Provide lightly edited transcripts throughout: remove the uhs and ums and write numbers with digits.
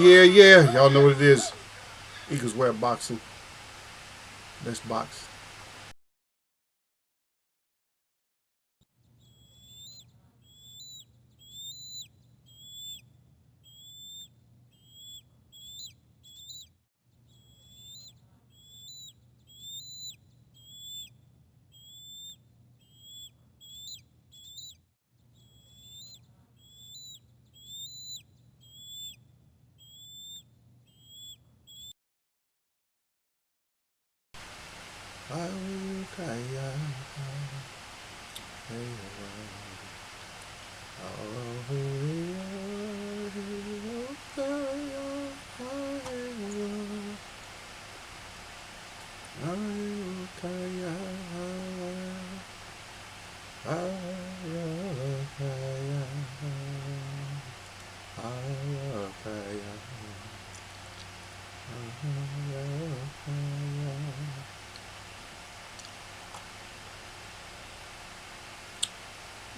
Yeah. Y'all know what it is. Eagles wear boxing. Let's box.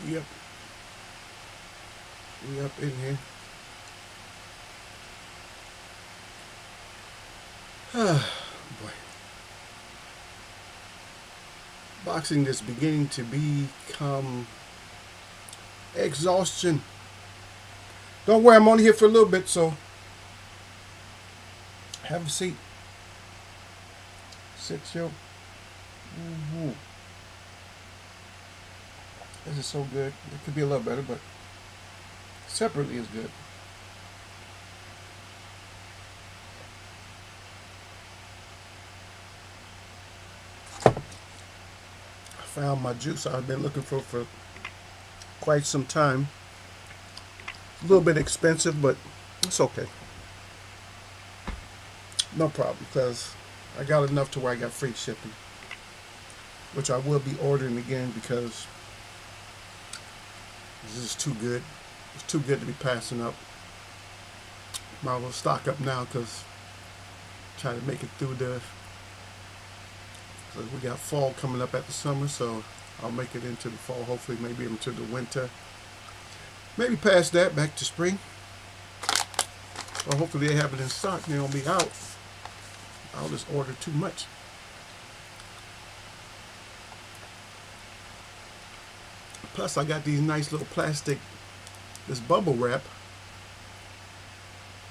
Yep, we up in here. Boy, boxing is beginning to become exhaustion. Don't worry, I'm only here for a little bit, so have a seat. Sit, yo. Mm-hmm. This is so good. It could be a little better, but separately is good. I found my juice I've been looking for quite some time. A little bit expensive, but it's okay. No problem, because I got enough to where I got free shipping, which I will be ordering again because this is too good. It's too good to be passing up. Might as well stock up now because try to make it through the. We got fall coming up at the summer, so I'll make it into the fall. Hopefully, maybe into the winter. Maybe past that, back to spring. Well, hopefully they have it in stock. They won't be out. I'll just order too much. Plus, I got these nice little plastic, this bubble wrap,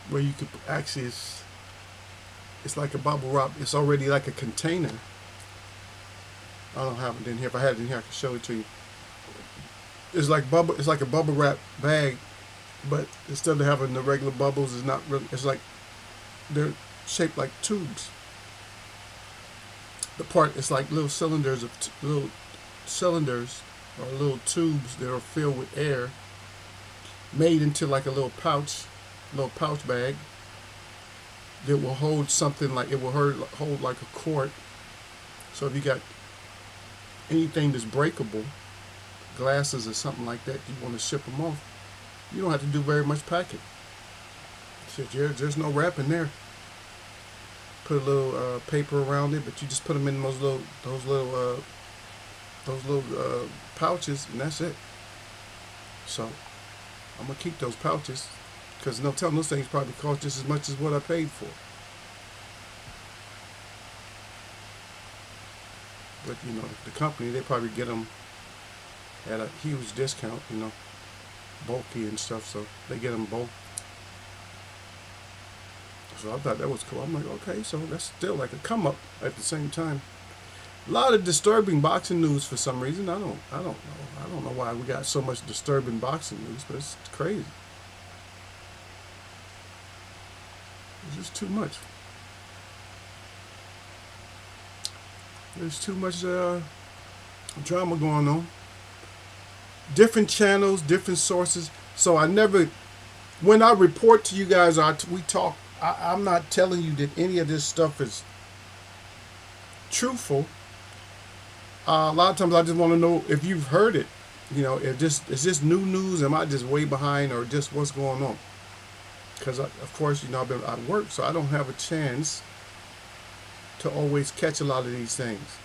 where you could actually, it's like a bubble wrap. It's already like a container. I don't have it in here. If I had it in here, I could show it to you. It's like a bubble wrap bag, but instead of having the regular bubbles, it's not really. It's like they're shaped like tubes. The part is like little cylinders or little tubes that are filled with air, made into like a little pouch bag that will hold something like it will hold like a quart. So if you got anything that's breakable, glasses or something like that, you want to ship them off, you don't have to do very much packing. So there's no wrap in there. Put a little paper around it, but you just put them in those little pouches, and that's it. So I'm gonna keep those pouches because no telling, those things probably cost just as much as what I paid for. But you know, the company, they probably get them at a huge discount, you know, bulky and stuff, so they get them both. So I thought that was cool. I'm like, okay, so that's still like a come up at the same time. A lot of disturbing boxing news for some reason. I don't know. I don't know why we got so much disturbing boxing news, but it's crazy. It's just too much. There's too much drama going on. Different channels, different sources. So I never, when I report to you guys, we talk. I'm not telling you that any of this stuff is truthful. A lot of times I just want to know if you've heard it. You know, if is this new news? Am I just way behind, or just what's going on? Because of course, you know, I've been at work, so I don't have a chance to always catch a lot of these things.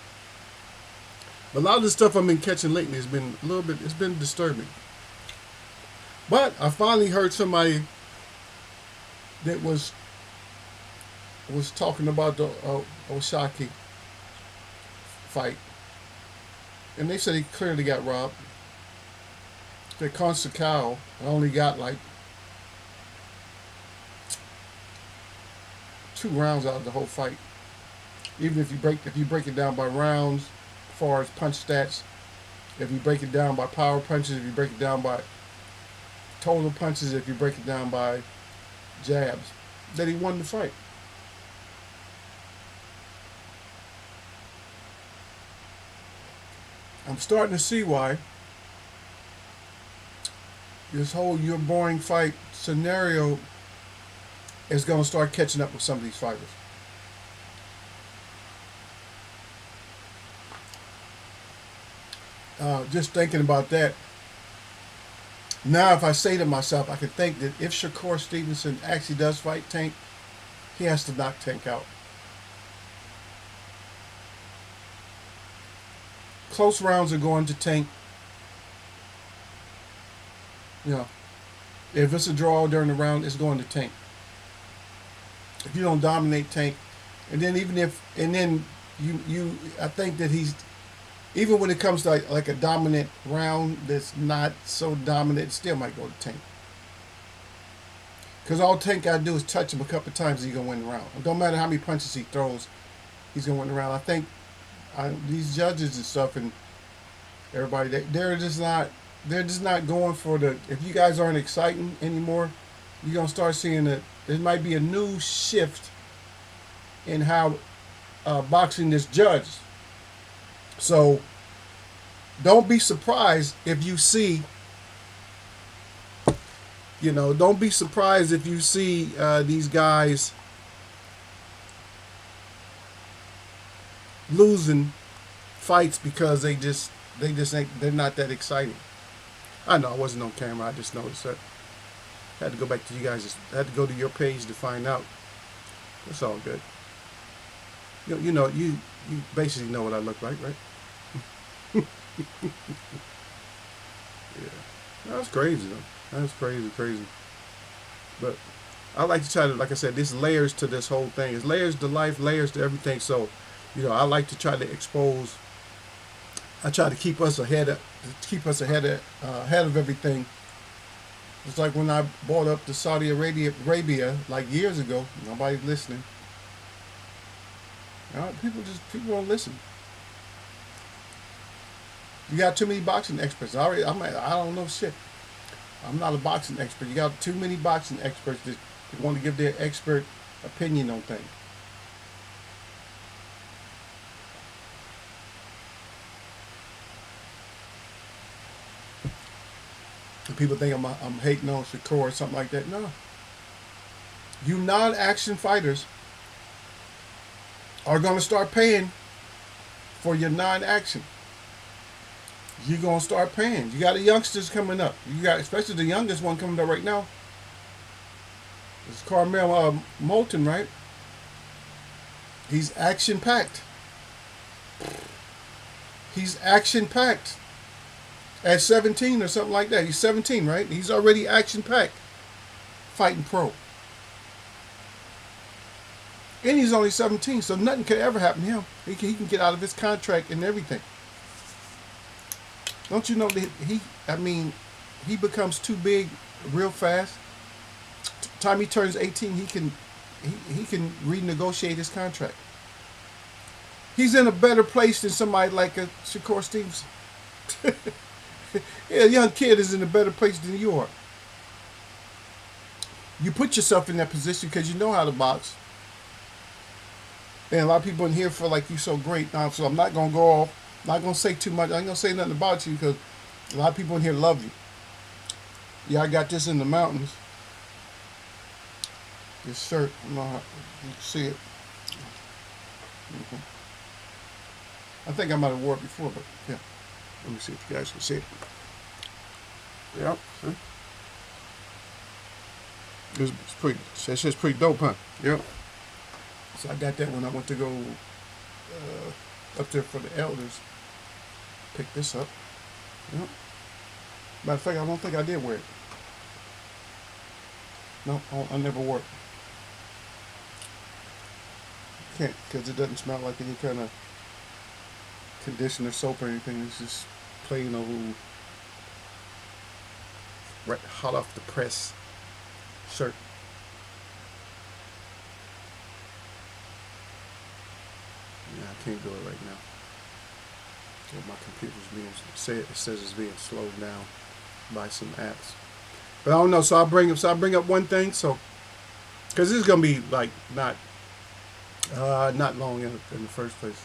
But a lot of the stuff I've been catching lately has been a little bit. It's been disturbing. But I finally heard somebody that was talking about the Osaki fight, and they said he clearly got robbed. That Consacao only got like 2 rounds out of the whole fight. Even if you break it down by rounds, as far as punch stats, if you break it down by power punches, if you break it down by total punches, if you break it down by jabs, that he won the fight. I'm starting to see why this whole "you're boring" fight scenario is going to start catching up with some of these fighters. Just thinking about that, now if I say to myself, I can think that if Shakur Stevenson actually does fight Tank, he has to knock Tank out. Close rounds are going to Tank. You know, if it's a draw during the round, it's going to Tank. If you don't dominate Tank, and then I think that he's, even when it comes to like a dominant round that's not so dominant, it still might go to Tank. Because all Tank got to do is touch him a couple of times and he's going to win the round. It don't matter how many punches he throws, he's going to win the round. I think these judges and stuff and everybody, they're just not going for the, if you guys aren't exciting anymore, you're going to start seeing that there might be a new shift in how boxing is judged. So don't be surprised if you see, don't be surprised if you see these guys losing fights because they're not that exciting. I know I wasn't on camera. I just noticed that. I had to go back to you guys. I had to go to your page to find out. It's all good. You basically know what I look like, right? Yeah, that's crazy though. That's crazy. But I like to try to, like I said, there's layers to this whole thing. There's layers to life, layers to everything. So, I like to try to expose. I try to keep us ahead of everything. It's like when I brought up the Saudi Arabia like years ago. Nobody's listening. People don't listen. You got too many boxing experts. I don't know shit. I'm not a boxing expert. You got too many boxing experts that want to give their expert opinion on things. And people think I'm hating on Shakur or something like that. No. You non-action fighters are going to start paying for your non-action. You're going to start paying. You got the youngsters coming up. You got, especially the youngest one coming up right now. It's Carmel Moulton, right? He's action-packed. He's action-packed. At 17 or something like that. He's 17, right? He's already action-packed. Fighting pro. And he's only 17, so nothing could ever happen to him. He can get out of his contract and everything. Don't you know that he becomes too big real fast? Time he turns 18, he can renegotiate his contract. He's in a better place than somebody like a Shakur Stevenson. Yeah, a young kid is in a better place than you are. You put yourself in that position because you know how to box. And a lot of people in here feel like you're so great now, so I'm not going to go off. I'm not going to say too much. I ain't going to say nothing about you because a lot of people in here love you. Yeah, I got this in the mountains. This shirt, I don't know how you can see it. Mm-hmm. I think I might have wore it before, but yeah. Let me see if you guys can see it. Yeah, see? It's just pretty dope, huh? Yep. So I got that when I went to go up there for the elders. Pick this up. Yep. Matter of fact, I don't think I did wear it. No, I never wore it. Can't, because it doesn't smell like any kind of conditioner, soap, or anything. It's just plain old, right, hot off the press shirt. Yeah, I can't do it right now. Yeah, my computer's being it says it's being slowed down by some apps. But I don't know. So I bring up one thing. So because this is gonna be like not long in the first place.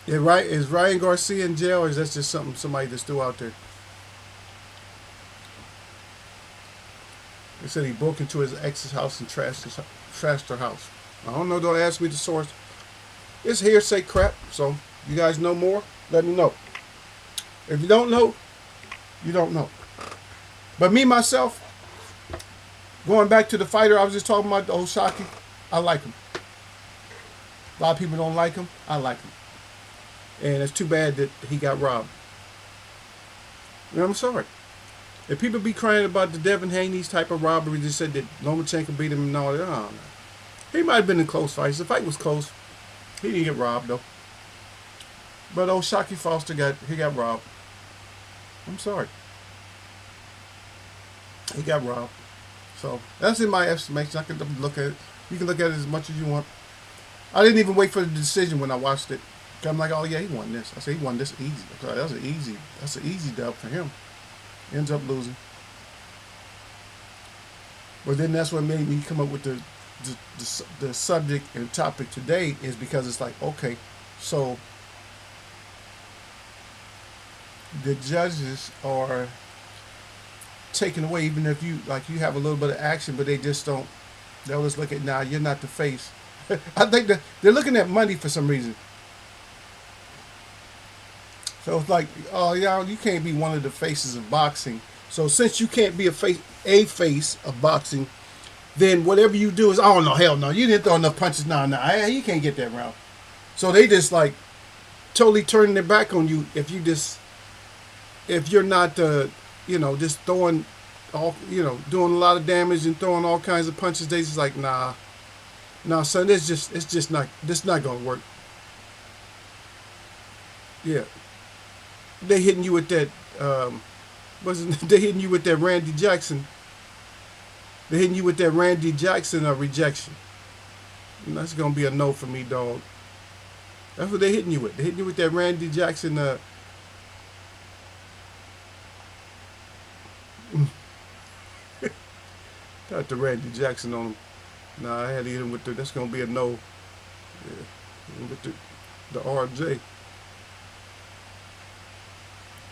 Yeah, right. Is Ryan Garcia in jail, or is that just something somebody just threw out there? They said he broke into his ex's house and trashed her house. I don't know. Don't ask me the source. It's hearsay crap. So you guys know more? Let me know. If you don't know, you don't know. But me myself, going back to the fighter I was just talking about, the Oshaki, I like him. A lot of people don't like him. I like him. And it's too bad that he got robbed. And I'm sorry. If people be crying about the Devin Haney's type of robbery, just said that Lomachenko beat him and all that, I don't know. He might have been in close fights. The fight was close. He didn't get robbed though. But Oshaki Foster got robbed. I'm sorry. He got robbed. So that's in my estimation. I can look at it. You can look at it as much as you want. I didn't even wait for the decision when I watched it. I'm like, oh yeah, he won this. I said he won this easy. That's an easy dub for him. Ends up losing. But then that's what made me come up with the subject and topic today, is because it's like, okay, so the judges are taken away, even if you have a little bit of action, but they just don't. They'll just look at, nah, you're not the face. I think that they're looking at money for some reason. So it's like, oh yeah, you can't be one of the faces of boxing. So since you can't be a face of boxing, then whatever you do is, oh no, hell no, you didn't throw enough punches. No, you can't get that round. So they just like totally turning their back on you if you're not just throwing all, doing a lot of damage and throwing all kinds of punches. They just like, nah, son, it's just not gonna work. Yeah. They hitting you with that. They hitting you with that Randy Jackson? They hitting you with that Randy Jackson rejection. And that's gonna be a no for me, dog. That's what they hitting you with. They hitting you with that Randy Jackson. Got the Randy Jackson on him. Nah, I had to hit him with the. That's gonna be a no. Yeah, with the RJ.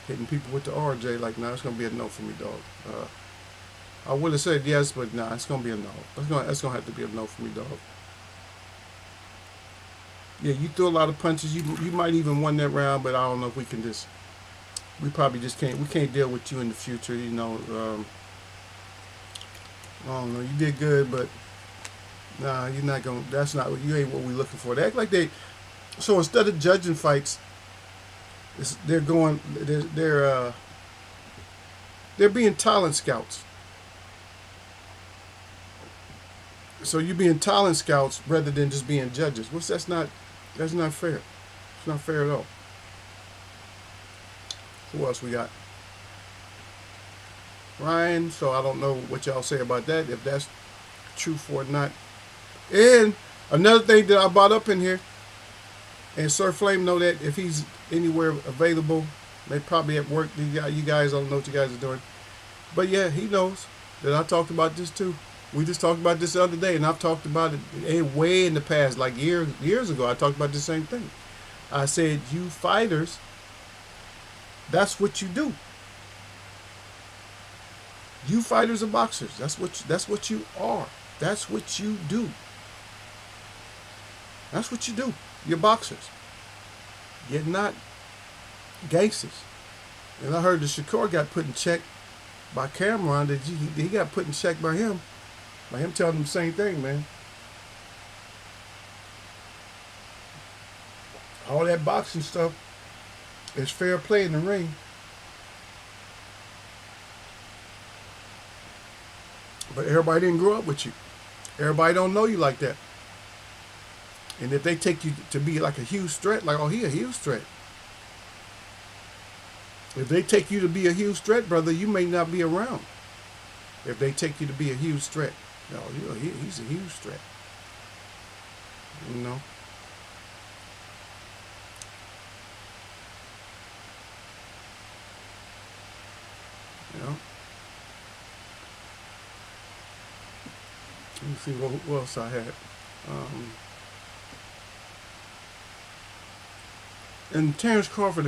Hitting people with the RJ, like, nah, it's gonna be a no for me, dog. I would have said yes, but nah, it's gonna be a no. That's gonna have to be a no for me, dog. Yeah, you threw a lot of punches. You might even won that round, but I don't know if we can just. We probably just can't. We can't deal with you in the future. I don't know. You did good, but nah, you're not gonna. That's not. You ain't what we're looking for. They act like they. So instead of judging fights, they're being talent scouts. So you're being talent scouts rather than just being judges. That's not fair. It's not fair at all. Who else we got? Ryan. So I don't know what y'all say about that, if that's truth or not. And another thing that I brought up in here, and Sir Flame know that if he's anywhere available, they probably at work. You guys don't know what you guys are doing. But yeah, he knows that I talked about this too. We just talked about this the other day, and I've talked about it way in the past, like years ago. I talked about the same thing. I said, you fighters, that's what you do. You fighters are boxers. That's what you are. That's what you do. That's what you do. You're boxers. You're not gangsters. And I heard that Shakur got put in check by Cameron. That he got put in check by him telling him the same thing, man. All that boxing stuff is fair play in the ring. But everybody didn't grow up with you. Everybody don't know you like that. And if they take you to be like a huge threat, like, oh, he a huge threat. If they take you to be a huge threat, brother, you may not be around. If they take you to be a huge threat, no, he's a huge threat. You know. You know. Let me see what else I had. And Terrence Crawford,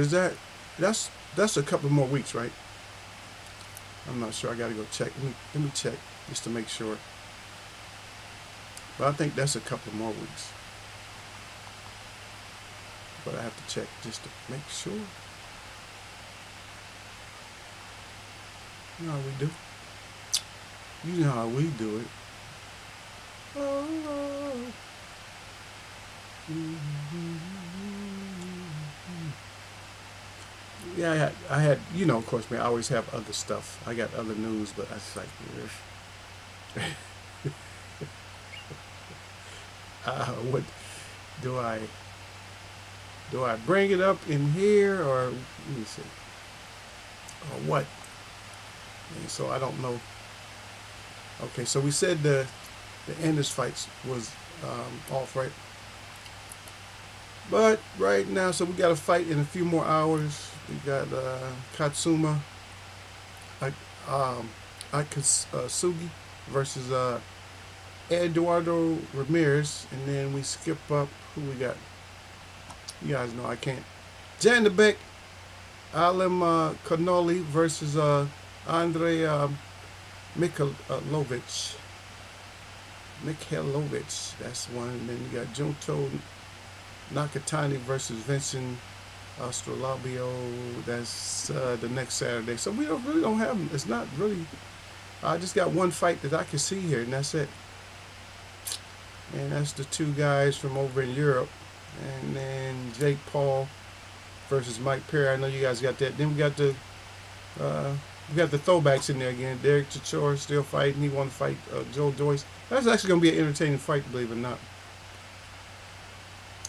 that's a couple more weeks, right? I'm not sure. I gotta go check. Let me check just to make sure. But I think that's a couple more weeks. But I have to check just to make sure. You know how we do. You know how we do it. Oh. Yeah, I had, you know, of course, man, I always have other stuff. I got other news, but I was like, what do I bring it up in here, or let me see, or what? And so I don't know. Okay, so we said the Anders fights was off, right? But right now, so we got a fight in a few more hours. We got Katsuma Akatsugi versus Eduardo Ramirez, and then we skip up. Who we got? You guys know I can't. Janabek Alim Cannoli versus Andrei Mikhailovich. That's one. And then you got Junto Nakatani versus Vincent Astrolabio. That's the next Saturday. So we really don't have. It's not really. I just got one fight that I can see here, and that's it. And that's the two guys from over in Europe. And then Jake Paul versus Mike Perry. I know you guys got that. Then we got the throwbacks in there again. Derek Chichor still fighting. He won to fight Joe Joyce. That's actually going to be an entertaining fight, believe it or not.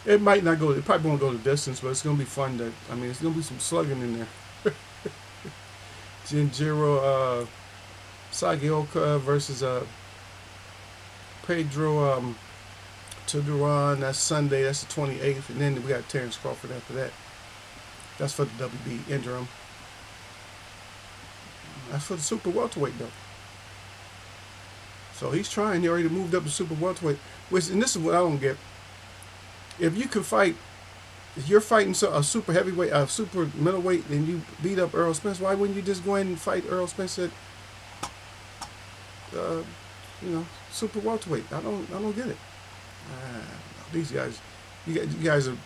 It might not go. It probably won't go the distance, but it's going to be fun. It's going to be some slugging in there. Jinjiro Sagioka versus Pedro Tuduran. That's Sunday. That's the 28th. And then we got Terrence Crawford after that. That's for the WB interim. That's for the super welterweight though. So he's trying. He already moved up to super welterweight. And this is what I don't get. If you can fight, if you're fighting a super heavyweight, a super middleweight, and you beat up Earl Spence, why wouldn't you just go ahead and fight Earl Spence at super welterweight? I don't get it. These guys, you guys are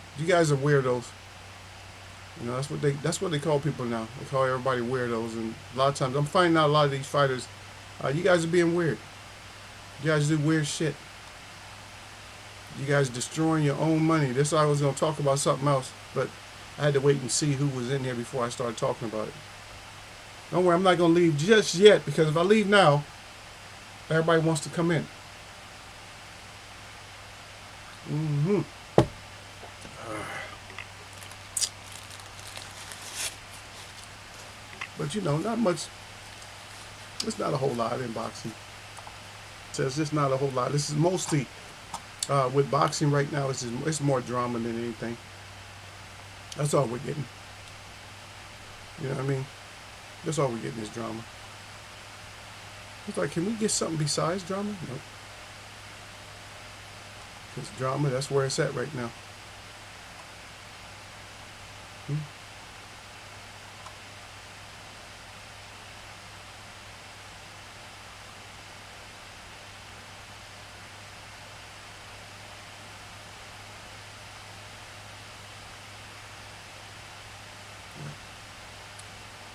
weirdos. You know, that's what they call people now. They call everybody weirdos, and a lot of times I'm finding out a lot of these fighters, you guys are being weird. You guys do weird shit. You guys destroying your own money. This I was gonna talk about something else, but I had to wait and see who was in here before I started talking about it. Don't worry, I'm not gonna leave just yet, because if I leave now, everybody wants to come in. But you know, not much. It's not a whole lot in boxing. So it's just not a whole lot. This is mostly with boxing right now. It's more drama than anything. That's all we're getting. You know what I mean? That's all we're getting is drama. It's like, can we get something besides drama? Nope. Because drama, that's where it's at right now.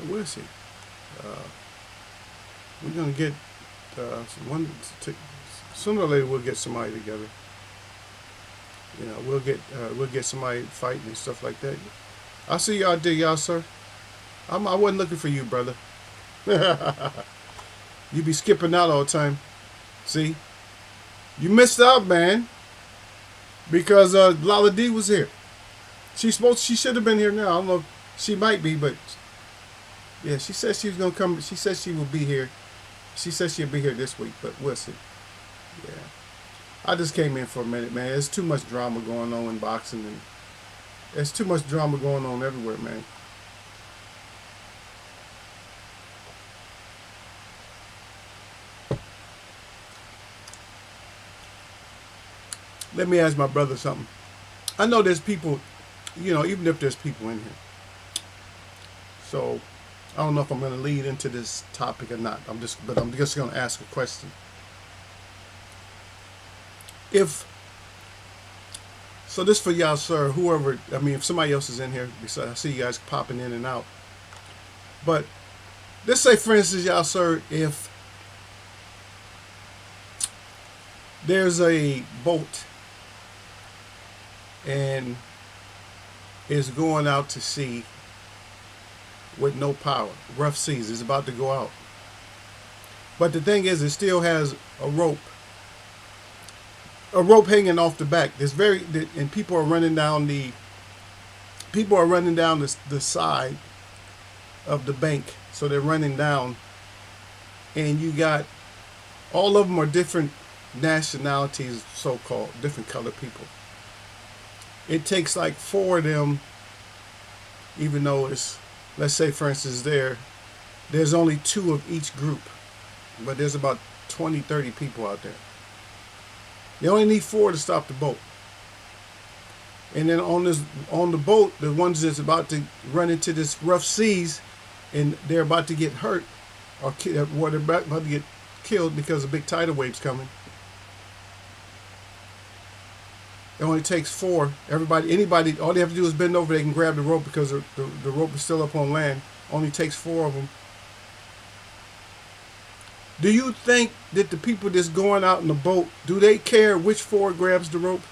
We'll see. We're gonna get sooner or later. We'll get somebody together. You know, we'll get somebody fighting and stuff like that. I see y'all there, y'all, sir. I wasn't looking for you, brother. You be skipping out all the time. See, you missed out, man. because Lala D was here. She should have been here now. I don't know if she might be, but yeah, she said she was gonna come. She said she will be here. She said she'll be here this week, but we'll see. Yeah, I just came in for a minute, man. There's too much drama going on in boxing, and there's too much drama going on everywhere, man. Let me ask my brother something. I know there's people, even if there's people in here. So I don't know if I'm going to lead into this topic or not. I'm just going to ask a question. So this for y'all, sir, whoever, if somebody else is in here, because I see you guys popping in and out. But let's say, for instance, y'all, sir, if there's a boat and is going out to sea with no power, rough seas, it's about to go out. But the thing is, it still has a rope hanging off the back. And people are running down the side of the bank. So they're running down, and you got, all of them are different nationalities, so-called different colored people. It takes like 4 of them, even though it's, let's say for instance, there's only 2 of each group, but there's about 20, 30 people out there. They only need 4 to stop the boat. And then on the boat, the ones that's about to run into this rough seas, and they're about to get hurt, or they're about to get killed because a big tidal wave's coming. It only takes 4. Anybody, all they have to do is bend over. They can grab the rope because the rope is still up on land. Only takes 4 of them. Do you think that the people that's going out in the boat, do they care which 4 grabs the rope?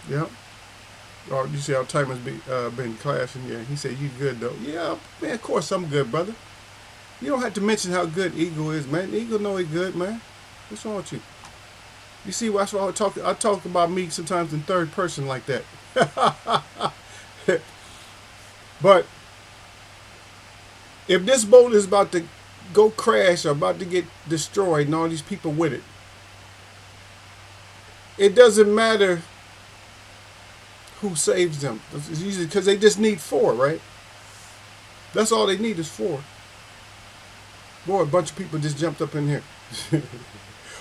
Yep. Oh, you see how Timer's been clashing? Yeah, he said you good though. Yeah, man, of course I'm good, brother. You don't have to mention how good Eagle is, man. Eagle know he good, man. What's wrong with you? You see, that's why I talk about me sometimes in third person like that. But if this boat is about to go crash or about to get destroyed and all these people with it, it doesn't matter who saves them. It's usually because they just need 4, right? That's all they need is 4. Boy, a bunch of people just jumped up in here.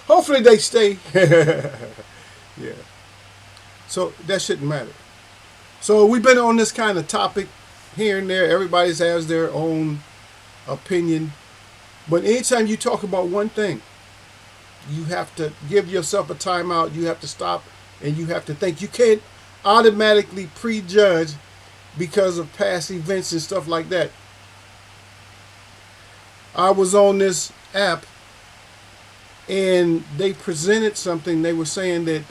Hopefully they stay. Yeah. So that shouldn't matter. So we've been on this kind of topic here and there. Everybody has their own opinion. But anytime you talk about one thing, you have to give yourself a timeout. You have to stop and you have to think. You can't automatically prejudge because of past events and stuff like that. I was on this app and they presented something. They were saying that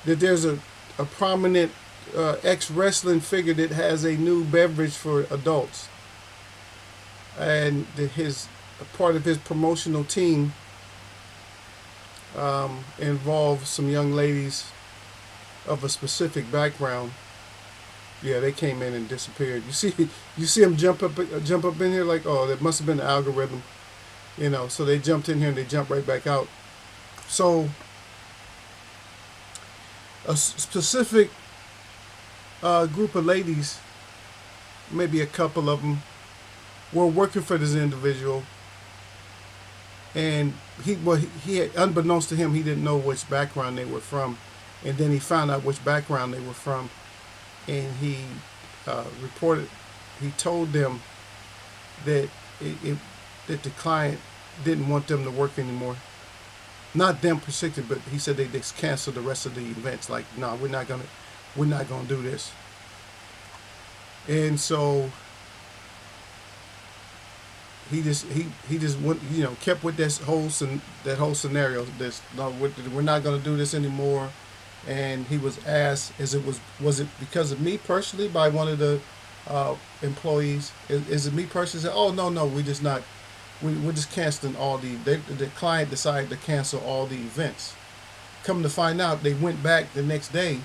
that there's a prominent ex-wrestling figure that has a new beverage for adults, and that part of his promotional team involved some young ladies of a specific background. Yeah, they came in and disappeared. You see them jump up in here like, oh, that must have been the algorithm. So they jumped in here and they jumped right back out. So a specific group of ladies, maybe a couple of them, were working for this individual, and he had, unbeknownst to him, he didn't know which background they were from, and then he found out which background they were from, and he told them that that the client didn't want them to work anymore. Not them particularly, but he said they just canceled the rest of the events. Like, no, we're not gonna do this. And so he just went, kept with that whole scenario. We're not gonna do this anymore. And he was asked, was it because of me personally by one of the employees? Is it me personally? He said, oh no, we're just not we're just canceling all the client decided to cancel all the events. Come to find out, they went back the next day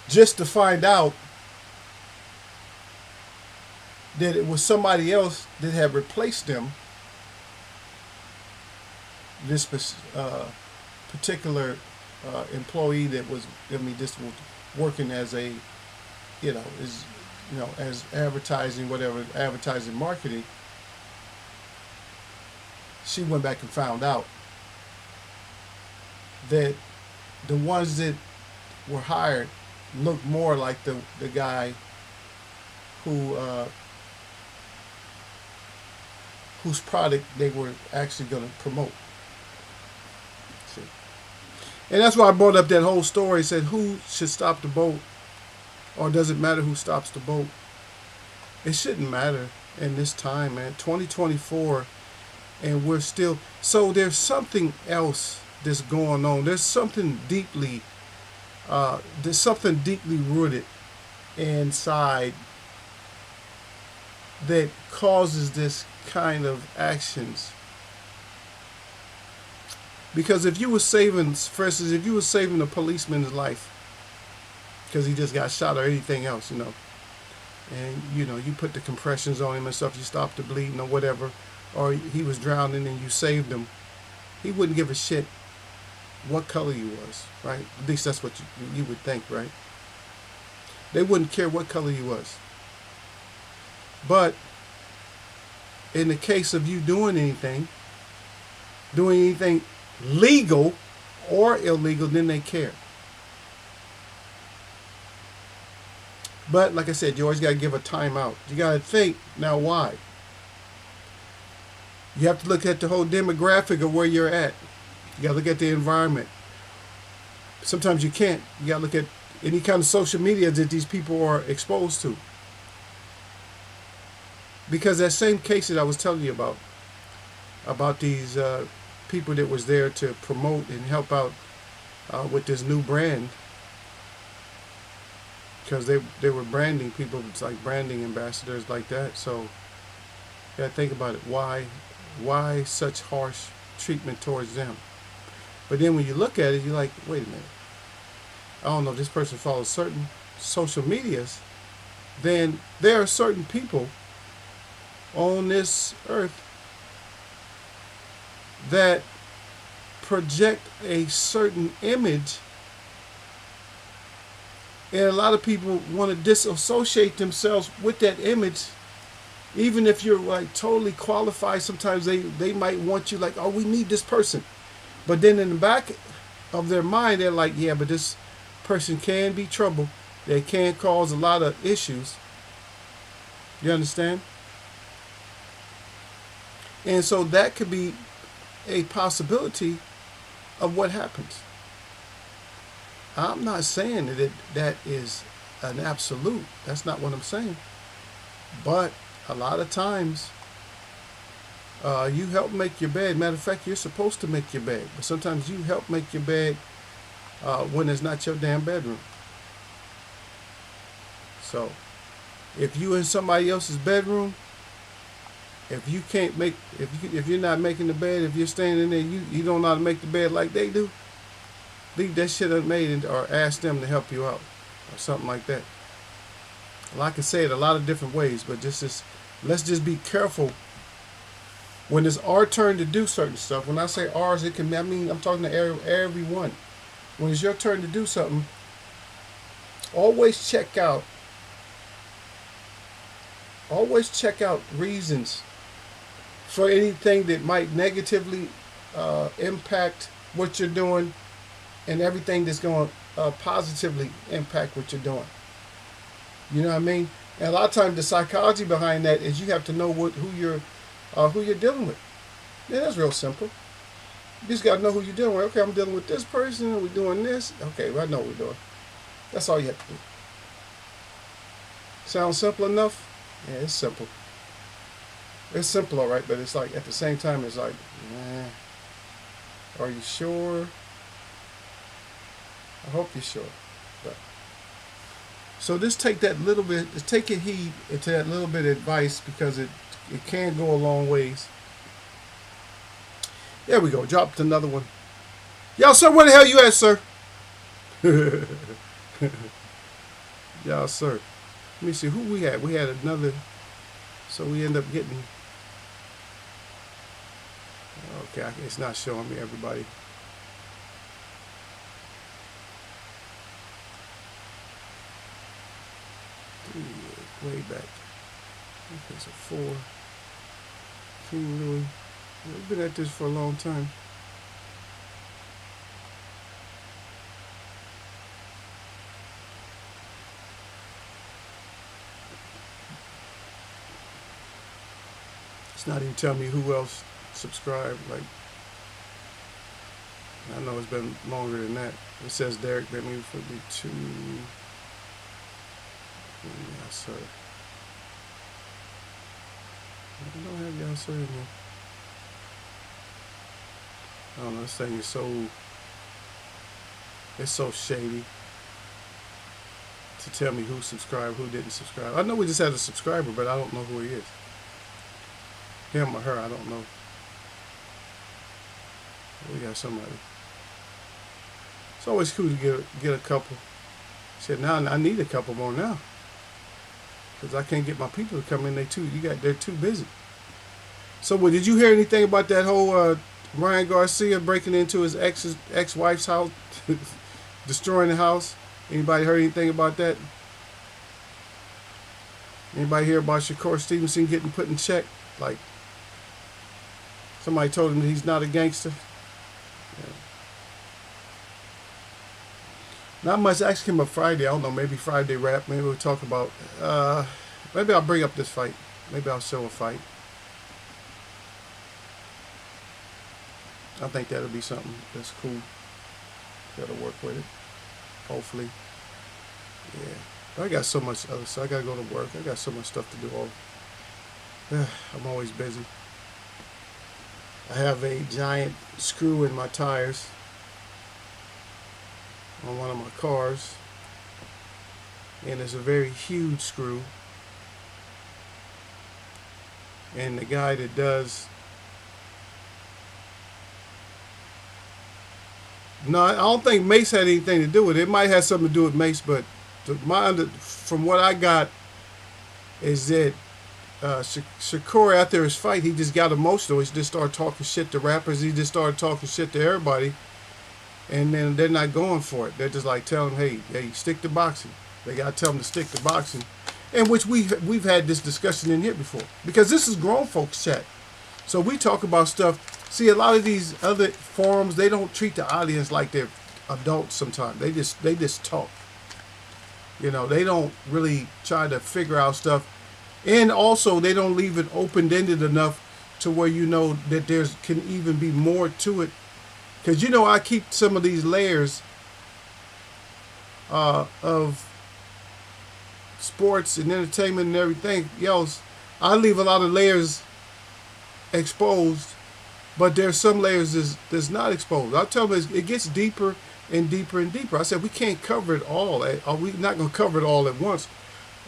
just to find out that it was somebody else that had replaced them. This particular employee that was, just was working as a, as advertising, whatever, advertising marketing. She went back and found out that the ones that were hired looked more like the guy who whose product they were actually going to promote. See? And that's why I brought up that whole story. Said who should stop the boat, or does it matter who stops the boat? It shouldn't matter in this time, man. 2024, and we're still. So there's something else that's going on. There's something deeply rooted inside that causes this kind of actions. Because if you were saving, for instance, if you were saving a policeman's life because he just got shot or anything else, and you put the compressions on him and stuff, you stopped the bleeding or whatever, or he was drowning and you saved him, he wouldn't give a shit what color you was, right? At least that's what you would think, right? They wouldn't care what color you was. But in the case of you doing anything legal or illegal, then they care. But like I said, you always got to give a timeout. You got to think, now why? You have to look at the whole demographic of where you're at. You got to look at the environment. Sometimes you can't. You got to look at any kind of social media that these people are exposed to. Because that same case that I was telling you about these people that was there to promote and help out with this new brand, because they were branding people, it's like branding ambassadors like that. So you got to think about it. Why such harsh treatment towards them? But then when you look at it, you're like, wait a minute. I don't know if this person follows certain social medias. Then there are certain people on this earth that project a certain image, and a lot of people want to disassociate themselves with that image. Even if you're like totally qualified, sometimes they might want you like, oh, we need this person. But then in the back of their mind, they're like, yeah, but this person can be trouble. They can cause a lot of issues. You understand? And so that could be a possibility of what happens. I'm not saying that is an absolute. That's not what I'm saying. But a lot of times, you help make your bed. Matter of fact, you're supposed to make your bed. But sometimes you help make your bed when it's not your damn bedroom. So, if you in somebody else's bedroom, if you can't make, if you're not making the bed, if you're staying in there, you don't know how to make the bed like they do, leave that shit unmade or ask them to help you out or something like that. Well, I can say it a lot of different ways, but let's just be careful when it's our turn to do certain stuff. When I say ours, I'm talking to everyone. When it's your turn to do something, always check out reasons for anything that might negatively impact what you're doing, and everything that's going to positively impact what you're doing. You know what I mean? And a lot of times the psychology behind that is you have to know who you're dealing with. Yeah, that's real simple. You just got to know who you're dealing with. Okay, I'm dealing with this person, and we're doing this. Okay, well, I know what we're doing. That's all you have to do. Sounds simple enough? Yeah, it's simple. It's simple, all right, but it's like, at the same time, it's like, are you sure? I hope you're sure. But So just take that little bit, just take your heed to that little bit of advice, because it can go a long ways. There we go. Dropped another one. Y'all, sir, where the hell you at, sir? Y'all, sir. Let me see who we had. We had another. So we end up getting. Okay, it's not showing me everybody. Way back. Okay, so 4. King Louis. We've been at this for a long time. It's not even telling me who else subscribed. Like, I know it's been longer than that. It says Derek Bentley for me 2. Yeah, sir. I don't have y'all sir in there. I don't know, this thing is it's so shady to tell me who subscribed, who didn't subscribe. I know we just had a subscriber, but I don't know who he is. Him or her, I don't know. We got somebody. It's always cool to get a couple. Shit, now I need a couple more now, because I can't get my people to come in. They're too busy. So, did you hear anything about that whole Ryan Garcia breaking into his ex-wife's house, destroying the house? Anybody heard anything about that? Anybody hear about Shakur Stevenson getting put in check? Like, somebody told him that he's not a gangster. Yeah. Not much. Ask him a Friday. I don't know. Maybe Friday rap. Maybe we'll talk about. Maybe I'll bring up this fight. Maybe I'll show a fight. I think that'll be something that's cool. Gotta work with it. Hopefully. Yeah. I got so much other stuff. I gotta go to work. I got so much stuff to do. I'm always busy. I have a giant screw in my tires on one of my cars, and it's a very huge screw, and the guy that does, no, I don't think Mace had anything to do with it. It might have something to do with Mace, but from what I got is that Shakur, after his fight, he just got emotional. He just started talking shit to rappers. He just started talking shit to everybody. And then they're not going for it. They're just like telling him, hey, stick to boxing. They got to tell them to stick to boxing. And which we've had this discussion in here before. Because this is grown folks chat. So we talk about stuff. See, a lot of these other forums, they don't treat the audience like they're adults sometimes. They just talk. You know, they don't really try to figure out stuff. And also, they don't leave it open-ended enough to where you know that can even be more to it. Because, you know, I keep some of these layers of sports and entertainment and everything else. I leave a lot of layers exposed, but there's some layers that's not exposed. I tell them it gets deeper and deeper and deeper. I said, we can't cover it all. We're not going to cover it all at once.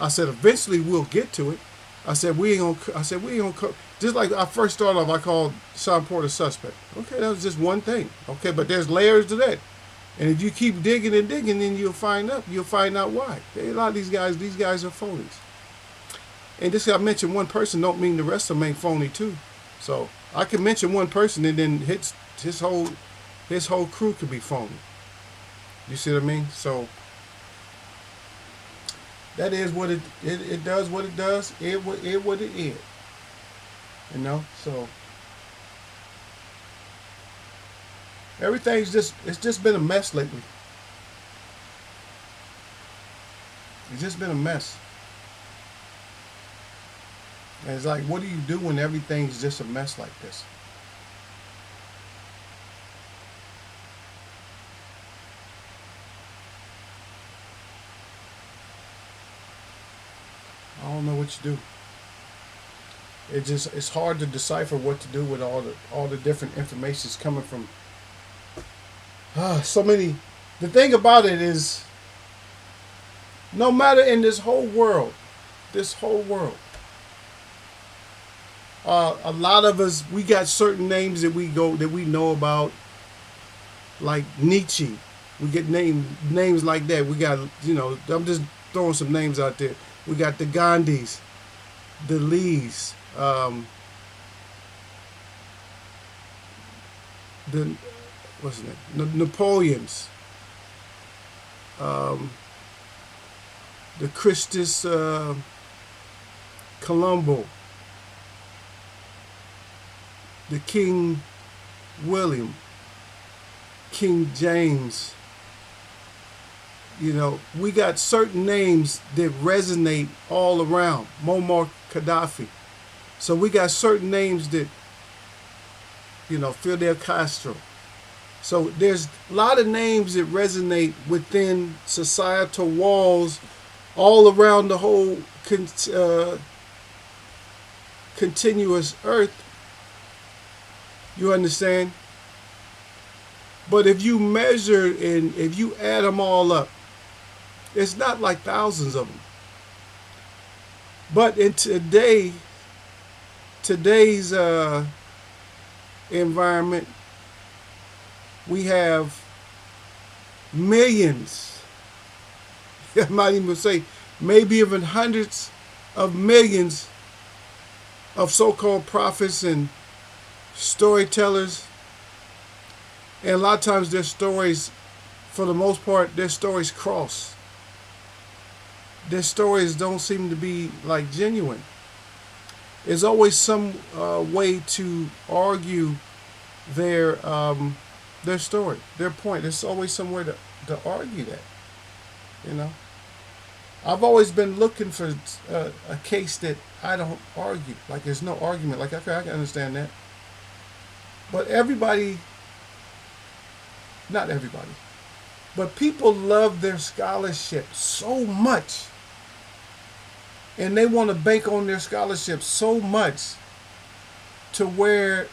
I said, eventually we'll get to it. I said, we ain't gonna cover. Just like I first started off, I called Sean Porter suspect. Okay, that was just one thing. Okay, but there's layers to that. And if you keep digging and digging, then you'll find out why. A lot of these guys are phonies. And just 'cause I mentioned one person don't mean the rest of them ain't phony too. So I can mention one person and then his whole crew could be phony. You see what I mean? So that is what it does what it does. It what it is. You know, so everything's it's just been a mess lately. It's just been a mess. And it's like, what do you do when everything's just a mess like this? I don't know what you do. It's hard to decipher what to do with all the different informations coming from so many. The thing about it is, No matter in this whole world, this whole world. A lot of us, we got certain names that we know about, like Nietzsche. We get names like that. We got, I'm just throwing some names out there. We got the Gandhis, the Lees, the what's his name, Napoleons, um, the Christus Colombo, the King William, King James. We got certain names that resonate all around. Muammar Gaddafi. So we got certain names that, Fidel Castro. So there's a lot of names that resonate within societal walls all around the whole continuous earth. You understand? But if you measure and if you add them all up, it's not like thousands of them. But in today's environment, we have millions. I might even say maybe even hundreds of millions of so-called prophets and storytellers. And a lot of times their stories, for the most part, their stories cross. Their stories don't seem to be like genuine. There's always some way to argue their story, their point. There's always some way to argue that. I've always been looking for a case that I don't argue. Like there's no argument. Like I can understand that. But everybody, not everybody, but people love their scholarship so much. And they want to bank on their scholarship so much to where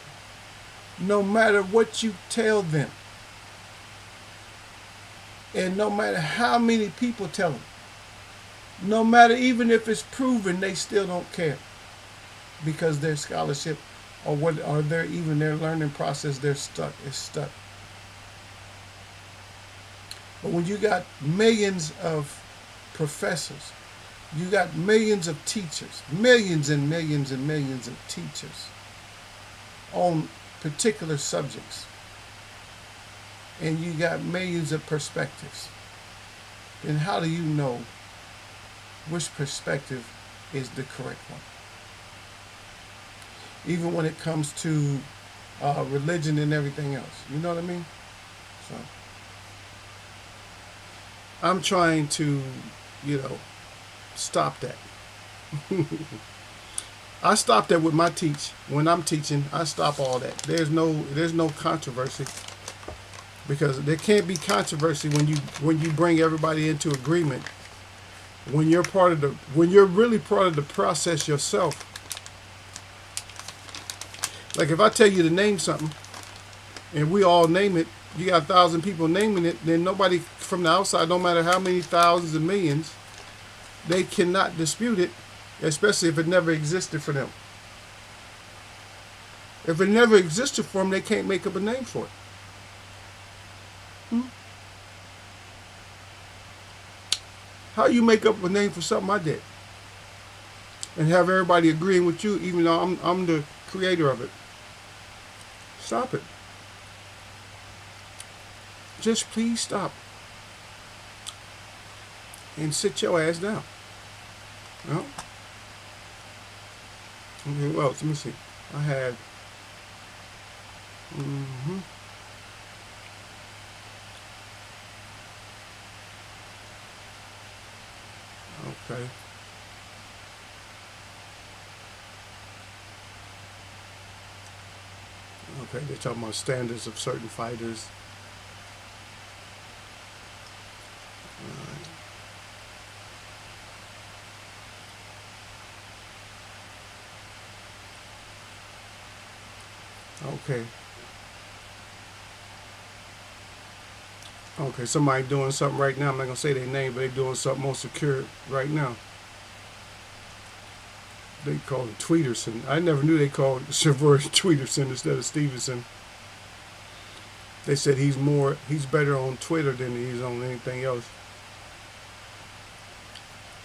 no matter what you tell them, and no matter how many people tell them, no matter even if it's proven, they still don't care, because their scholarship or their learning process, is stuck. But when you got millions of professors, you got millions of teachers, millions and millions and millions of teachers on particular subjects, and you got millions of perspectives, then how do you know which perspective is the correct one? Even when it comes to religion and everything else. You know what I mean? So I'm trying to, stop that. I stop that with my when I'm teaching. I stop all that. There's no controversy, because there can't be controversy when you bring everybody into agreement. When you're really part of the process yourself. Like if I tell you to name something, and we all name it, you got 1,000 people naming it, then nobody from the outside, no matter how many thousands and millions, they cannot dispute it, especially if it never existed for them. If it never existed for them, they can't make up a name for it. How you make up a name for something I did? And have everybody agreeing with you, even though I'm the creator of it. Stop it. Just please stop. And sit your ass down. No? Okay, well, let me see. I had... Okay. Okay, they're talking about standards of certain fighters. Okay. Okay, somebody doing something right now. I'm not gonna say their name, but they doing something more secure right now. They call it Tweederson. I never knew they called Chauffeur Tweederson instead of Stevenson. They said he's better on Twitter than he is on anything else.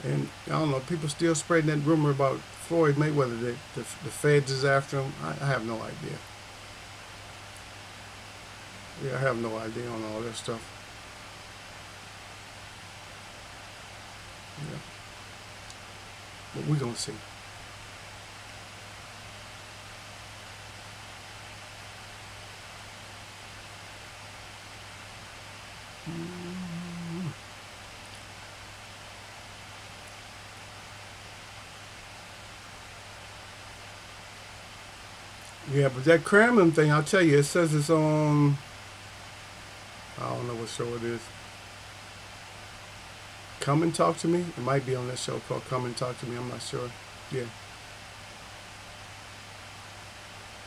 And I don't know, people still spreading that rumor about Floyd Mayweather that the feds is after him. I have no idea. Yeah, I have no idea on all that stuff. Yeah, but we're gonna see. Yeah, but that Kremlin thing, I'll tell you, it says it's on. I don't know what show it is. Come and Talk to Me. It might be on that show called Come and Talk to Me. I'm not sure. Yeah.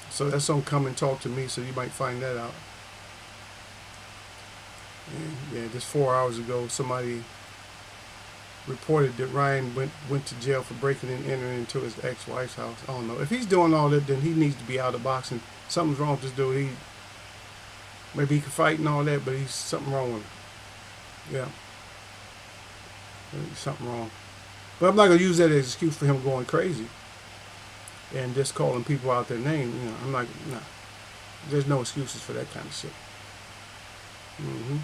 So that's on Come and Talk to Me. So you might find that out. And yeah, just 4 hours ago, somebody reported that Ryan went to jail for breaking and entering into his ex-wife's house. I don't know. If he's doing all that, then he needs to be out of boxing. Something's wrong with this dude. Maybe he can fight and all that, but he's something wrong with him. Yeah, there's something wrong. But I'm not gonna use that as an excuse for him going crazy and just calling people out their name. I'm not. Nah. There's no excuses for that kind of shit. hmm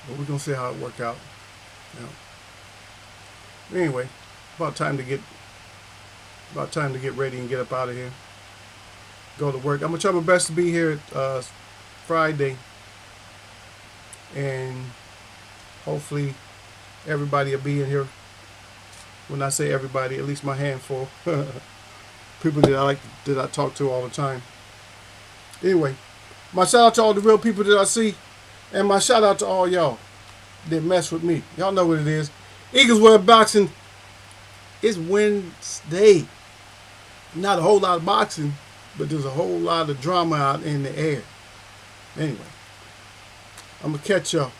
But we're gonna see how it worked out. Anyway, about time to get ready and get up out of here. Go to work. I'm gonna try my best to be here Friday, and hopefully everybody will be in here. When I say everybody, at least my handful, people that I talk to all the time. Anyway, my shout out to all the real people that I see, and my shout out to all y'all that mess with me. Y'all know what it is. Eagles Web Boxing. It's Wednesday. Not a whole lot of boxing, but there's a whole lot of drama out in the air. Anyway, I'm gonna catch y'all.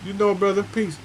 You know, brother. Peace.